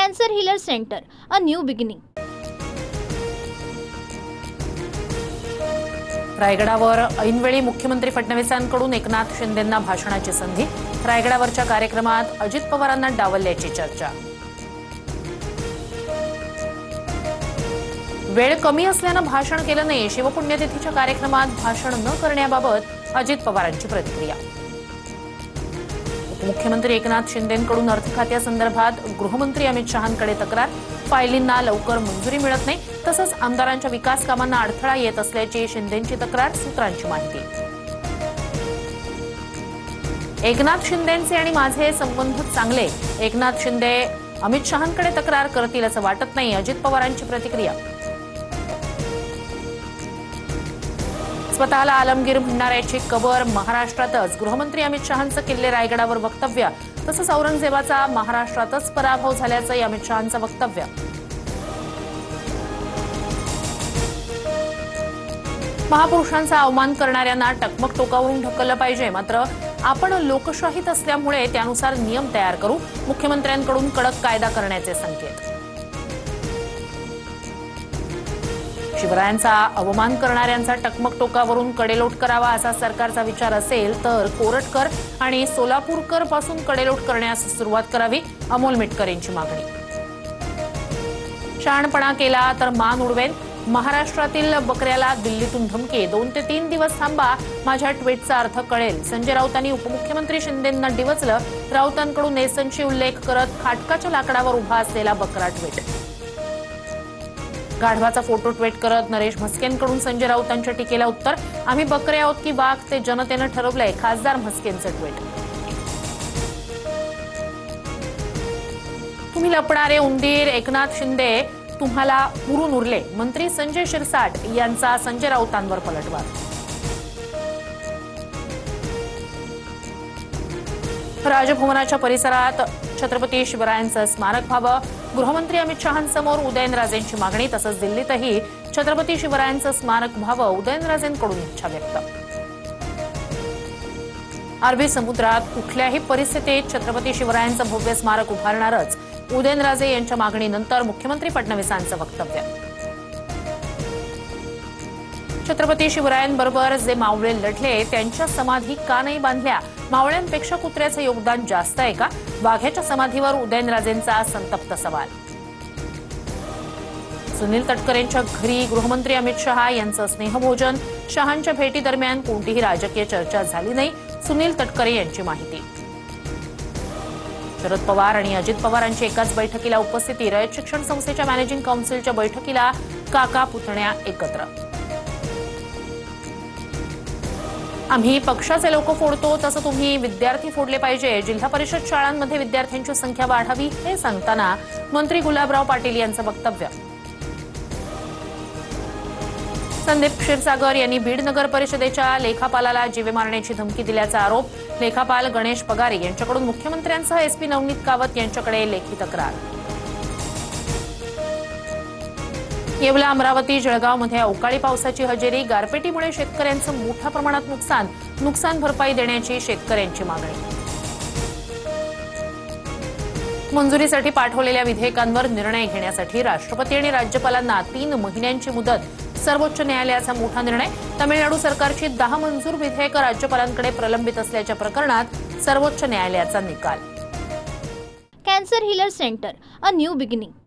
Cancer healer centre, a new beginning. रायगडावर ऐनवेळी मुख्यमंत्री फडणवीसांकडून एकनाथ शिंदेंना भाषणाची संधी. रायगडावरच्या कार्यक्रमात अजित पवारांना डावलल्याची चर्चा. वेळ कमी असल्यानं भाषण केलं नाही. शिवपुण्यतिथीच्या कार्यक्रमात भाषण न करण्याबाबत अजित पवारांची प्रतिक्रिया. उपमुख्यमंत्री एकनाथ शिंदेंकडून अर्थ खात्यासंदर्भात गृहमंत्री अमित शहांकडे तक्रार. फायलींना लवकर मंजुरी मिळत नाही, तसंच आमदारांच्या विकास कामांना अडथळा येत असल्याची शिंदेंची तक्रार. सूत्रांची माहिती. एकनाथ शिंदेंचे आणि माझे संबंध चांगले. एकनाथ शिंदे अमित शहांकडे तक्रार करतील असं वाटत नाही. अजित पवारांची प्रतिक्रिया. स्वतःला आलमगीर म्हणणाऱ्याची कबर महाराष्ट्रातच. गृहमंत्री अमित शहांचं किल्ले रायगडावर वक्तव्य. तसंच औरंगजेबाचा महाराष्ट्रातच पराभव झाल्याचंही अमित शहांचं वक्तव्य. महापुरुषांचा अवमान करणाऱ्यांना टकमक टोकावरून ढकललं पाहिजे. मात्र आपण लोकशाहीत असल्यामुळे त्यानुसार नियम तयार करू. मुख्यमंत्र्यांकडून कडक कायदा करण्याचे संकेत. शिवरायांचा अवमान करणाऱ्यांचा टकमक टोकावरून कडेलोट करावा असा सरकारचा विचार असेल तर कोरटकर आणि सोलापूरकर पासून कडेलोट करण्यास सुरुवात करावी. अमोल मिटकर यांची मागणी. शहाणपणा केला तर मान उडवेन. महाराष्ट्रातील बकऱ्याला दिल्लीतून धमकी. 2 ते 3 दिवस थांबा, माझ्या ट्विटचा अर्थ कळेल. संजय राऊतांनी उपमुख्यमंत्री शिंदेंना डिवचलं. राऊतांकडून नेसनची उल्लेख करत खाटकाच्या लाकडावर उभा असलेला बकरा ट्विट. गाढवाचा फोटो ट्विट करत नरेश म्हस्केंकडून संजय राऊतांच्या टीकेला उत्तर. आम्ही बकरे आहोत की वाघ ते जनतेनं ठरवलंय. खासदार म्हस्केंचं ट्विट. तुम्ही लपणारे उंदीर. एकनाथ शिंदे तुम्हाला पुरून उरले. मंत्री संजय शिरसाट यांचा संजय राऊतांवर पलटवार. राजभवनाच्या परिसरात छत्रपती शिवरायांचं स्मारक व्हावं. गृहमंत्री अमित शहांसमोर उदयनराजेंची मागणी. तसंच दिल्लीतही छत्रपती शिवरायांचं स्मारक व्हावं. उदयनराजेंकडून इच्छा व्यक्त. अरबी समुद्रात कुठल्याही परिस्थितीत छत्रपती शिवरायांचं भव्य स्मारक उभारणारच. उदयनराजे यांच्या मागणीनंतर मुख्यमंत्री फडणवीसांचं वक्तव्य. छत्रपती शिवरायांबरोबर जे मावळे लढले त्यांच्या समाधी का नाही बांधल्या? मावळ्यांपेक्षा कुत्र्याचं योगदान जास्त आहे का? वाघ्याच्या समाधीवर उदयनराजेंचा संतप्त सवाल. सुनील तटकरे यांच्या घरी गृहमंत्री अमित शहा यांचं स्नेहभोजन. शहांच्या भेटीदरम्यान कोणतीही राजकीय चर्चा झाली नाही. सुनील तटकरे यांची माहिती. शरद पवार आणि अजित पवारांची एकाच बैठकीला उपस्थिती. रयत शिक्षण संस्थेच्या मॅनेजिंग काउन्सिलच्या बैठकीला काका पुतण्या एकत्र. आम्ही पक्षाचे लोक फोडतो तसं तुम्ही विद्यार्थी फोडले पाहिजे. जिल्हा परिषद शाळांमध्ये विद्यार्थ्यांची संख्या वाढावी हे सांगताना मंत्री गुलाबराव पाटील यांचं वक्तव्य. संदीप क्षीरसागर यांनी बीड नगर परिषदेच्या लेखापालाला जीवे मारण्याची धमकी दिल्याचा आरोप. लेखापाल गणेश पगारे यांच्याकडून मुख्यमंत्र्यांसह एसपी नवनीत कावत यांच्याकडे लेखी तक्रार. येवला, अमरावती, जळगावमध्ये अवकाळी पावसाची हजेरी. गारपिटीमुळे शेतकऱ्यांचं मोठ्या प्रमाणात नुकसान भरपाई देण्याची शेतकऱ्यांची मागणी. मंजुरीसाठी पाठवलेल्या विधेयकांवर निर्णय घेण्यासाठी राष्ट्रपती आणि राज्यपालांना 3 महिन्यांची मुदत. सर्वोच्च न्यायालयाचा मोठा निर्णय. तामिळनाडू सरकारची 10 मंजूर विधेयकं राज्यपालांकडे प्रलंबित असल्याच्या प्रकरणात सर्वोच्च न्यायालयाचा निकाल. Cancer healer centre, a new beginning.